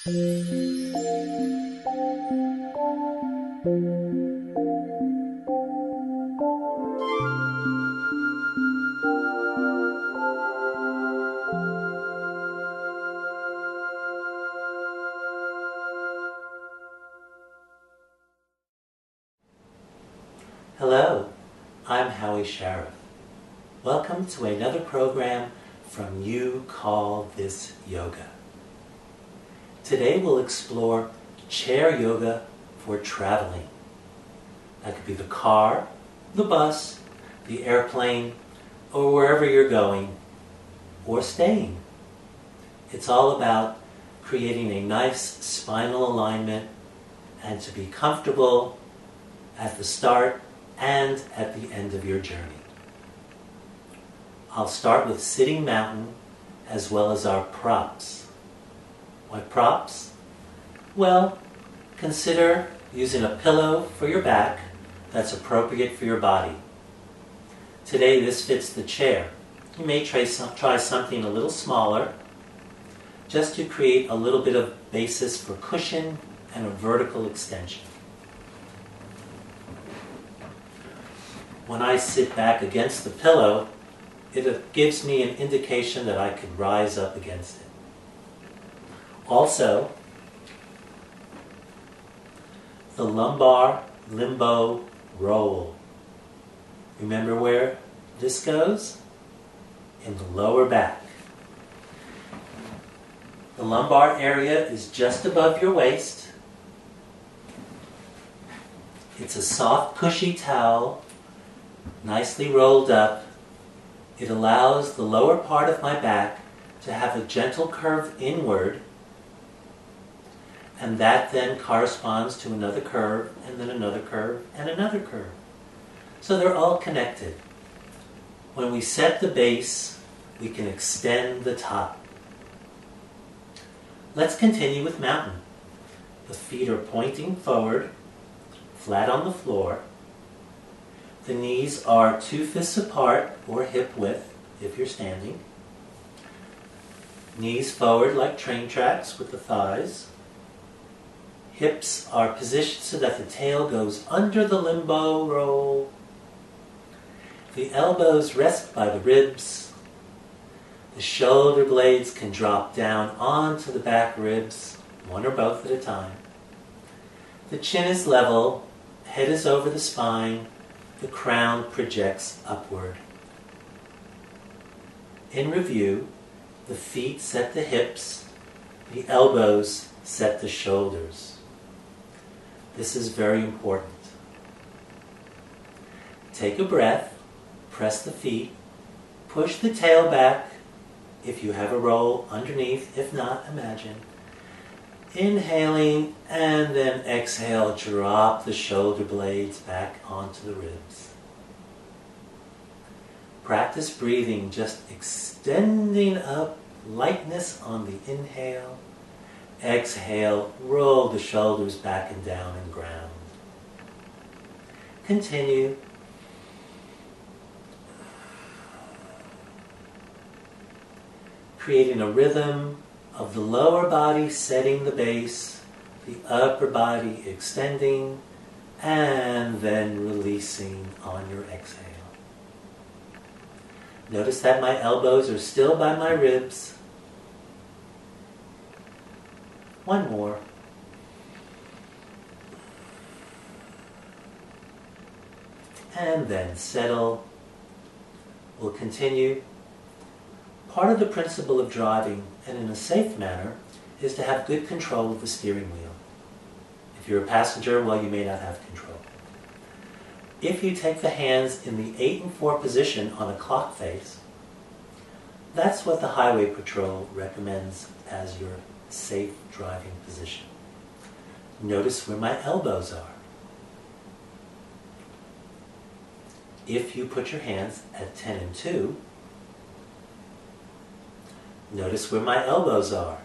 Hello, I'm Howie Shareff. Welcome to another program from You Call This Yoga. Today we'll explore chair yoga for traveling. That could be the car, the bus, the airplane, or wherever you're going, or staying. It's all about creating a nice spinal alignment and to be comfortable at the start and at the end of your journey. I'll start with sitting mountain as well as our props. What props? Well, consider using a pillow for your back that's appropriate for your body. Today this fits the chair. You may try something a little smaller just to create a little bit of basis for cushion and a vertical extension. When I sit back against the pillow, it gives me an indication that I could rise up against it. Also, the lumbar limbo roll. Remember where this goes? In the lower back. The lumbar area is just above your waist. It's a soft, cushy towel, nicely rolled up. It allows the lower part of my back to have a gentle curve inward, and that then corresponds to another curve, and then another curve, and another curve. So they're all connected. When we set the base, we can extend the top. Let's continue with mountain. The feet are pointing forward, flat on the floor. The knees are 2 fists apart or hip width if you're standing. Knees forward like train tracks with the thighs. Hips are positioned so that the tail goes under the limbo roll. The elbows rest by the ribs. The shoulder blades can drop down onto the back ribs, one or both at a time. The chin is level, head is over the spine. The crown projects upward. In review, the feet set the hips, the elbows set the shoulders. This is very important. Take a breath, press the feet, push the tail back if you have a roll underneath, if not, imagine. Inhaling and then exhale, drop the shoulder blades back onto the ribs. Practice breathing, just extending up, lightness on the inhale. Exhale, roll the shoulders back and down and ground. Continue. Creating a rhythm of the lower body setting the base, the upper body extending, and then releasing on your exhale. Notice that my elbows are still by my ribs. One more. And then settle. We'll continue. Part of the principle of driving, and in a safe manner, is to have good control of the steering wheel. If you're a passenger, well, you may not have control. If you take the hands in the 8 and 4 position on a clock face, that's what the Highway Patrol recommends as your safe driving position. Notice where my elbows are. If you put your hands at 10 and 2, notice where my elbows are,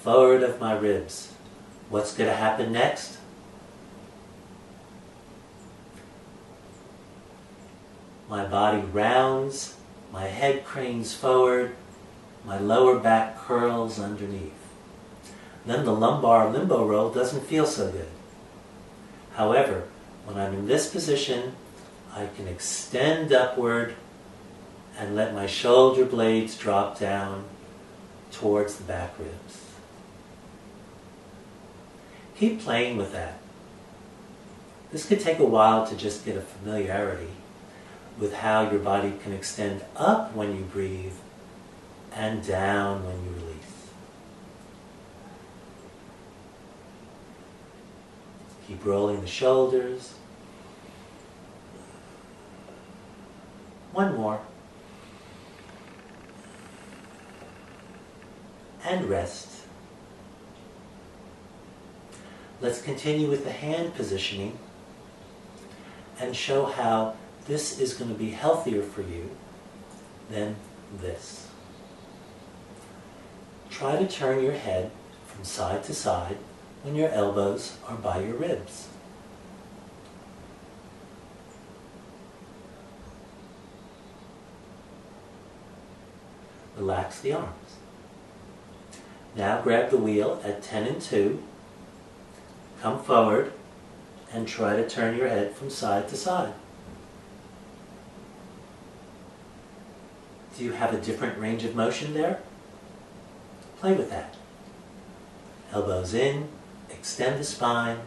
forward of my ribs. What's going to happen next? My body rounds, my head cranes forward, my lower back curls underneath. then the lumbar limbo roll doesn't feel so good. However, when I'm in this position, I can extend upward and let my shoulder blades drop down towards the back ribs. Keep playing with that. This could take a while to just get a familiarity with how your body can extend up when you breathe and down when you release. Keep rolling the shoulders. One more. And rest. Let's continue with the hand positioning and show how this is going to be healthier for you than this. Try to turn your head from side to side when your elbows are by your ribs. Relax the arms. Now grab the wheel at 10 and 2. Come forward and try to turn your head from side to side. Do you have a different range of motion there? Play with that. Elbows in, extend the spine.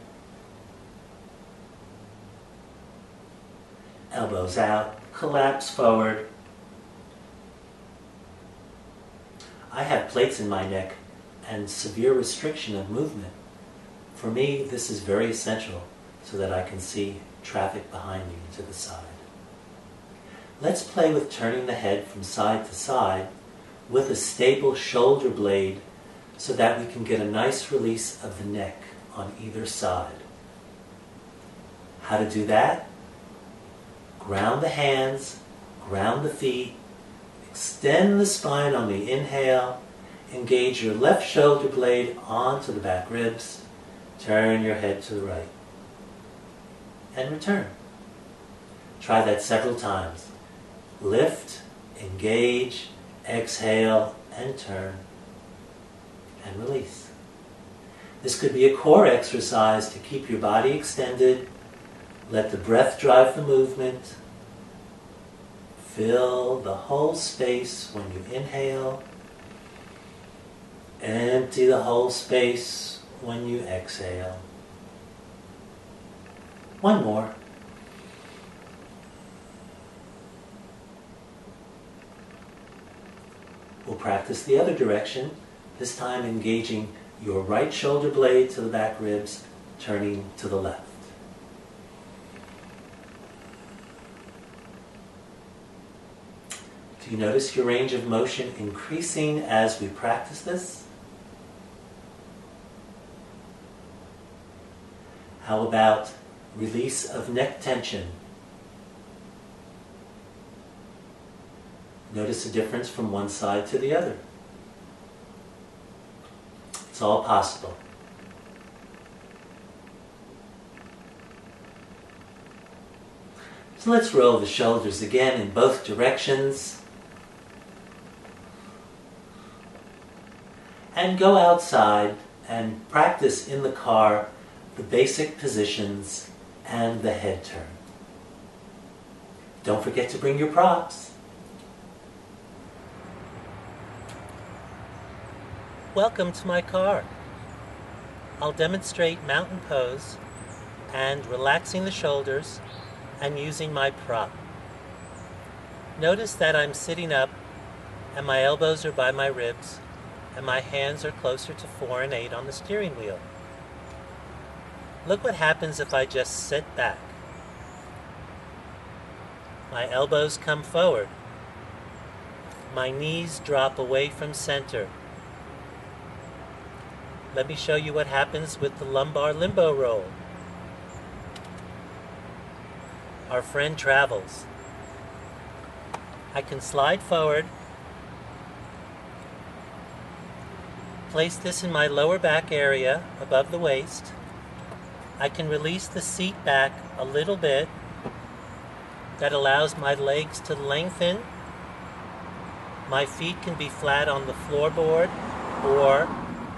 Elbows out, collapse forward. I have plates in my neck and severe restriction of movement. For me, this is very essential so that I can see traffic behind me to the side. Let's play with turning the head from side to side with a stable shoulder blade so that we can get a nice release of the neck on either side. How to do that? Ground the hands, ground the feet, extend the spine on the inhale, engage your left shoulder blade onto the back ribs, turn your head to the right, and return. Try that several times. Lift, engage, exhale, and turn, and release. This could be a core exercise to keep your body extended. Let the breath drive the movement. Fill the whole space when you inhale. Empty the whole space when you exhale. One more. We'll practice the other direction, this time engaging your right shoulder blade to the back ribs, turning to the left. Do you notice your range of motion increasing as we practice this? How about release of neck tension? Notice the difference from one side to the other. It's all possible. So let's roll the shoulders again in both directions. And go outside and practice in the car the basic positions and the head turn. Don't forget to bring your props. Welcome to my car. I'll demonstrate mountain pose and relaxing the shoulders and using my prop. Notice that I'm sitting up and my elbows are by my ribs and my hands are closer to 4 and 8 on the steering wheel. Look what happens if I just sit back. My elbows come forward. My knees drop away from center. Let me show you what happens with the lumbar limbo roll. Our friend travels. I can slide forward, place this in my lower back area above the waist. I can release the seat back a little bit. That allows my legs to lengthen. My feet can be flat on the floorboard or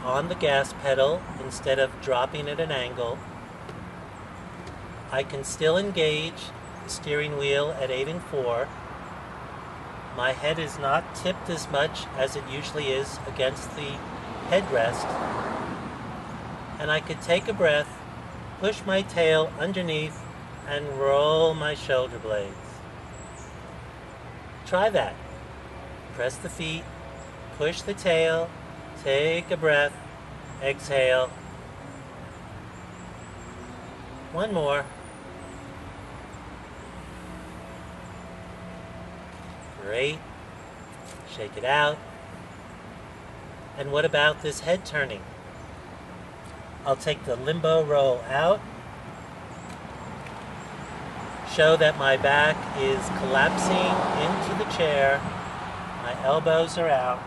on the gas pedal instead of dropping at an angle. I can still engage the steering wheel at 8 and 4. My head is not tipped as much as it usually is against the headrest. And I could take a breath, push my tail underneath, and roll my shoulder blades. Try that. Press the feet, push the tail, take a breath, exhale. One more. Great. Shake it out. And what about this head turning? I'll take the limbo roll out. Show that my back is collapsing into the chair. My elbows are out.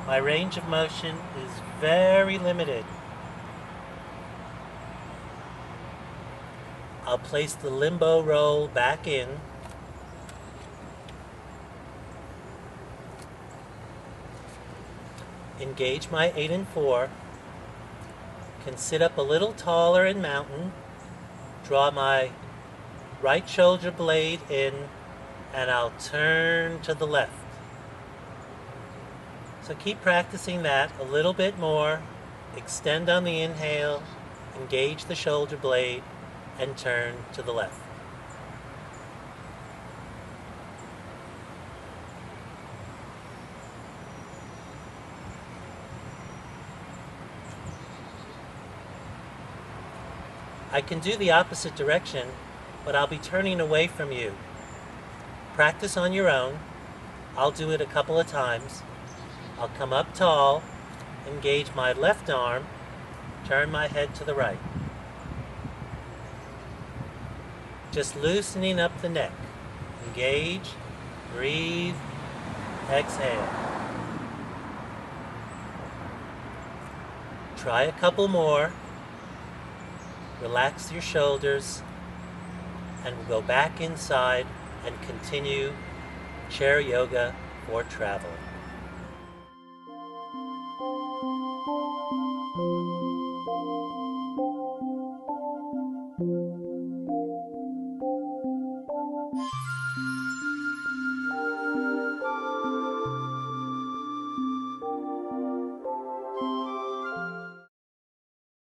My range of motion is very limited. I'll place the limbo roll back in. Engage my 8 and 4. Can sit up a little taller in mountain. Draw my right shoulder blade in, and I'll turn to the left. So keep practicing that a little bit more. Extend on the inhale, engage the shoulder blade, and turn to the left. I can do the opposite direction, but I'll be turning away from you. Practice on your own. I'll do it a couple of times. I'll come up tall, engage my left arm, turn my head to the right. Just loosening up the neck. Engage, breathe, exhale. Try a couple more. Relax your shoulders, and we'll go back inside and continue chair yoga for travel.